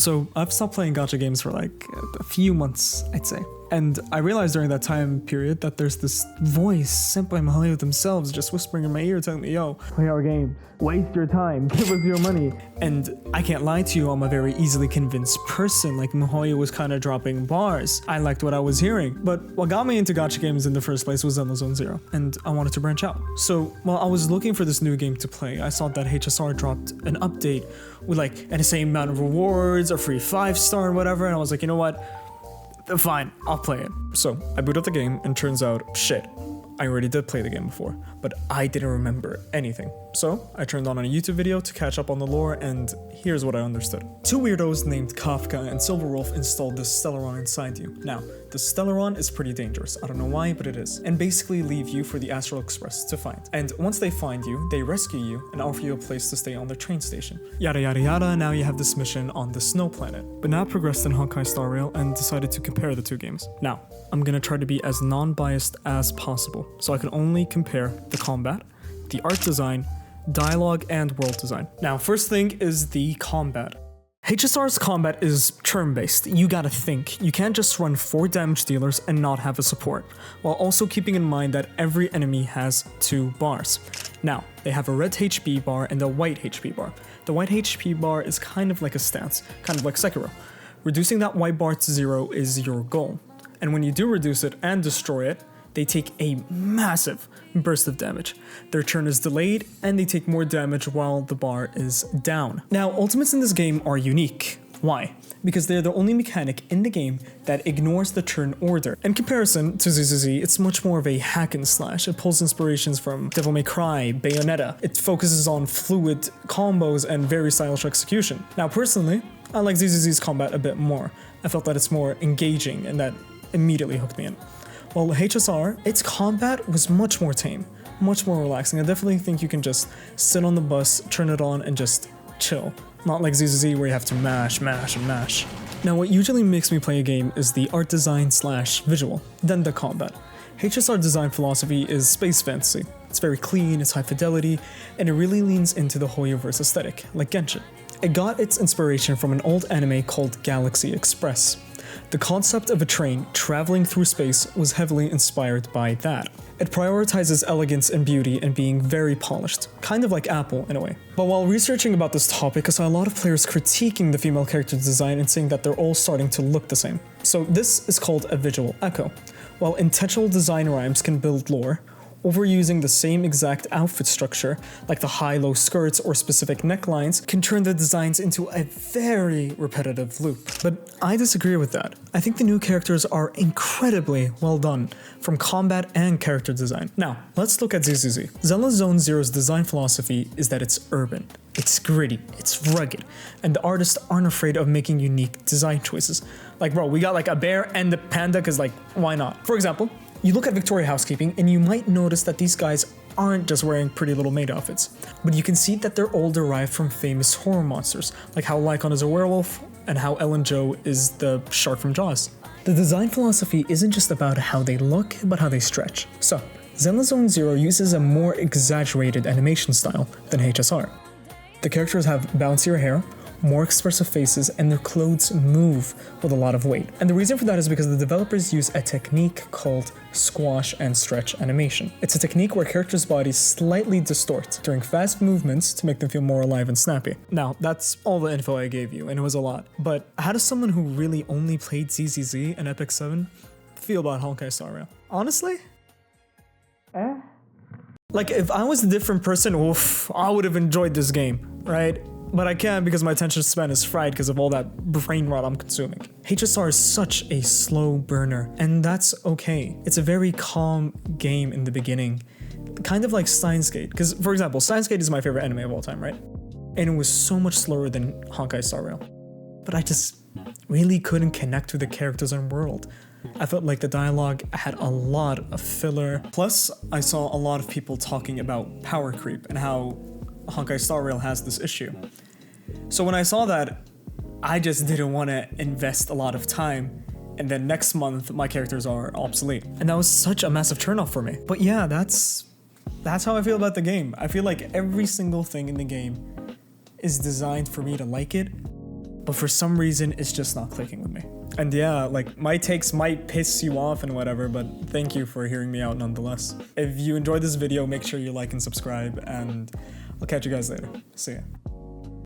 So I've stopped playing gacha games for like a few months, I'd say. And I realized during that time period that there's this voice sent by miHoYo themselves just whispering in my ear telling me, yo, play our game, waste your time, give us your money. And I can't lie to you, I'm a very easily convinced person. Like miHoYo was kind of dropping bars. I liked what I was hearing. But what got me into gacha games in the first place was ZZZ Zero, and I wanted to branch out. So while I was looking for this new game to play, I saw that HSR dropped an update with like the same amount of rewards, a free 5-star and whatever, and I was like, you know what? Fine, I'll play it. So I boot up the game and turns out, shit, I already did play the game before, but I didn't remember anything. So I turned on a YouTube video to catch up on the lore, and here's what I understood. Two weirdos named Kafka and Silverwolf installed the Stellaron inside you. Now, the Stellaron is pretty dangerous. I don't know why, but it is. And basically leave you for the Astral Express to find. And once they find you, they rescue you and offer you a place to stay on the train station. Yada yada yada, now you have this mission on the Snow Planet. But now progressed in Honkai Star Rail and decided to compare the two games. Now, I'm gonna try to be as non-biased as possible, so I can only compare the combat, the art design, dialogue, and world design. Now, first thing is the combat. HSR's combat is turn-based. You gotta think. You can't just run 4 damage dealers and not have a support, while also keeping in mind that every enemy has 2 bars. Now, they have a red HP bar and a white HP bar. The white HP bar is kind of like a stance, kind of like Sekiro. Reducing that white bar to 0 is your goal. And when you do reduce it and destroy it, they take a massive burst of damage. Their turn is delayed, and they take more damage while the bar is down. Now, ultimates in this game are unique. Why? Because they're the only mechanic in the game that ignores the turn order. In comparison to ZZZ, it's much more of a hack and slash. It pulls inspirations from Devil May Cry, Bayonetta. It focuses on fluid combos and very stylish execution. Now, personally, I like ZZZ's combat a bit more. I felt that it's more engaging, and that immediately hooked me in. While HSR, its combat was much more tame, much more relaxing. I definitely think you can just sit on the bus, turn it on, and just chill. Not like ZZZ where you have to mash, mash, and mash. Now, what usually makes me play a game is the art design / visual, then the combat. HSR design philosophy is space fantasy. It's very clean, it's high fidelity, and it really leans into the HoYoverse aesthetic, like Genshin. It got its inspiration from an old anime called Galaxy Express. The concept of a train traveling through space was heavily inspired by that. It prioritizes elegance and beauty and being very polished, kind of like Apple in a way. But while researching about this topic, I saw a lot of players critiquing the female character design and saying that they're all starting to look the same. So this is called a visual echo. While intentional design rhymes can build lore, overusing the same exact outfit structure, like the high-low skirts or specific necklines, can turn the designs into a very repetitive loop. But I disagree with that. I think the new characters are incredibly well done, from combat and character design. Now, let's look at ZZZ. Zelda Zone Zero's design philosophy is that it's urban. It's gritty, it's rugged, and the artists aren't afraid of making unique design choices. Like, bro, we got like a bear and the panda, cause like, why not? For example, you look at Victoria Housekeeping and you might notice that these guys aren't just wearing pretty little maid outfits, but you can see that they're all derived from famous horror monsters, like how Lycon is a werewolf and how Ellen Jo is the shark from Jaws. The design philosophy isn't just about how they look, but how they stretch. So, Zelda Zone Zero uses a more exaggerated animation style than HSR. The characters have bouncier hair, more expressive faces, and their clothes move with a lot of weight. And the reason for that is because the developers use a technique called squash and stretch animation. It's a technique where characters' bodies slightly distort during fast movements to make them feel more alive and snappy. Now, that's all the info I gave you, and it was a lot. But how does someone who really only played ZZZ and Epic 7 feel about Honkai Star Rail? Honestly? Like, if I was a different person, oof, I would have enjoyed this game, right? But I can't because my attention span is fried because of all that brain rot I'm consuming. HSR is such a slow burner, and that's okay. It's a very calm game in the beginning, kind of like Steins Gate. Because, for example, Steins Gate is my favorite anime of all time, right? And it was so much slower than Honkai Star Rail. But I just really couldn't connect with the characters and world. I felt like the dialogue had a lot of filler. Plus, I saw a lot of people talking about power creep and how Honkai Star Rail has this issue. So when I saw that, I just didn't want to invest a lot of time, and then next month my characters are obsolete. And that was such a massive turnoff for me. But yeah, that's how I feel about the game. I feel like every single thing in the game is designed for me to like it, but for some reason it's just not clicking with me. And yeah, like my takes might piss you off and whatever, but thank you for hearing me out nonetheless. If you enjoyed this video, make sure you like and subscribe, and I'll catch you guys later. See ya.